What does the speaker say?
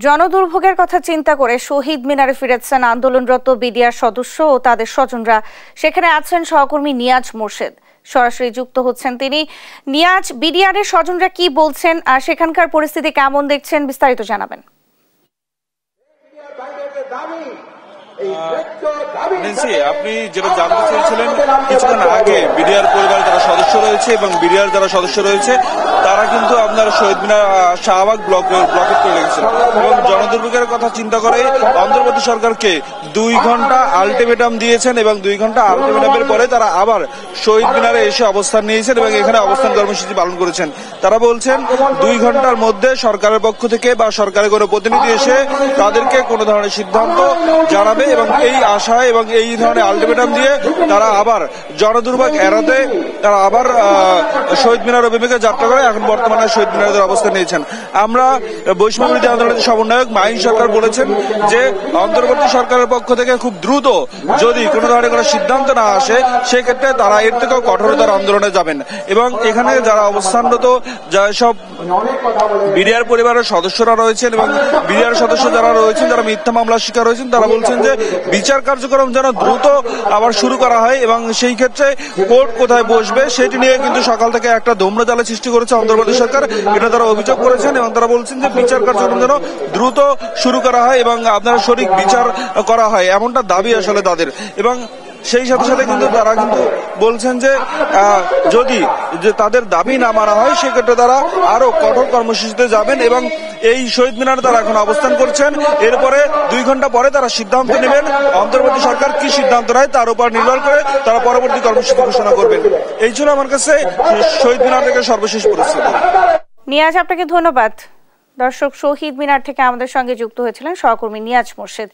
জনদুর্ভোগের কথা চিন্তা করে শহীদ মিনারে ফিরেছেন আন্দোলনরত বিডিআর সদস্য ও তাদের স্বজনরা। সেখানে আছেন সহকর্মী নিয়াজ মোর্শেদ, সরাসরি যুক্ত হচ্ছেন তিনি। নিয়াজ, বিডিআর এর স্বজনরা কি বলছেন আর সেখানকার পরিস্থিতি কেমন দেখছেন, বিস্তারিত জানাবেন। আপনি যেটা জানতে চেয়েছিলেন কিছুক্ষণ আগে, বিডিআর পরিবারের যারা সদস্য রয়েছে এবং বিডিআর যারা সদস্য রয়েছে তারা কিন্তু আপনার শহীদ মিনার শাহবাগ ব্লকেট করে রেখেছেন এবং জনদুর্ভোগের কথা চিন্তা করে অন্তর্বর্তী সরকারকে 2 ঘন্টা আলটিমেটাম দিয়েছেন এবং 2 ঘন্টা আলটিমেটামের পরে তারা আবার শহীদ মিনারে এসে অবস্থান নিয়েছেন এবং এখানে অবস্থান কর্মসূচি পালন করেছেন। তারা বলছেন 2 ঘন্টার মধ্যে সরকারের পক্ষ থেকে বা সরকারের কোনো প্রতিনিধি এসে তাদেরকে কোনো ধরনের সিদ্ধান্ত জানাবে এবং এই আশায় এবং এই ধরনের আলটিমেটাম দিয়ে তারা আবার জনদুর্ভোগ এড়াতে তারা আবার শহীদ মিনার অভিমুখে যাত্রা করে এখন বর্তমানে শহীদ মিনারের অবস্থান নিয়েছেন। আমরা বৈষম্য বিরোধী আন্দোলনের সমন্বয়ক মাহিন সরকার বলেছেন যে অন্তর্বর্তী সরকারের পক্ষ থেকে খুব দ্রুত যদি কোনো ধরনের কোনো সিদ্ধান্ত না আসে সেক্ষেত্রে তারা এর থেকেও কঠোরতার আন্দোলনে যাবেন এবং এখানে যারা অবস্থানরত যেসব বিডিআর পরিবারের সদস্যরা রয়েছেন এবং বিডিআর সদস্য যারা রয়েছেন যারা মিথ্যা মামলার শিকার হয়েছেন তারা বলছেন যে বিচার কার্যক্রম যেন দ্রুত আবার শুরু করা হয় এবং সেই ক্ষেত্রে কোর্ট কোথায় বসবে সেটি নিয়ে কিন্তু সকাল থেকে একটা ধূম্রজালের সৃষ্টি করেছে অন্তর্বর্তী সরকার, এটা তারা অভিযোগ করেছেন এবং তারা বলছেন যে বিচার কার্যক্রম যেন দ্রুত শুরু করা হয় এবং আপনারা সঠিক বিচার করা হয় এমনটা দাবি আসলে তাদের। এবং সেই সাথে সাথে কিন্তু তারা কিন্তু বলছেন যে যদি তাদের দাবি না মানা হয় সেক্ষেত্রে তারা আরো কঠোর কর্মসূচিতে যাবেন এবং এই শহীদ মিনারে তারা এখন অবস্থান করছেন। এরপরে 2 ঘন্টা পরে তারা সিদ্ধান্ত নেবেন, অন্তর্বর্তী সরকার কি সিদ্ধান্ত নেয় তার উপর নির্ভর করে তারা পরবর্তী কর্মসূচি ঘোষণা করবেন। এই ছিল আমার কাছে শহীদ মিনার থেকে সর্বশেষ পরিস্থিতি। নিয়াজ, আপনাকে ধন্যবাদ। দর্শক, শহীদ মিনার থেকে আমাদের সঙ্গে যুক্ত হয়েছিলেন সহকর্মী নিয়াজ মোর্শেদ।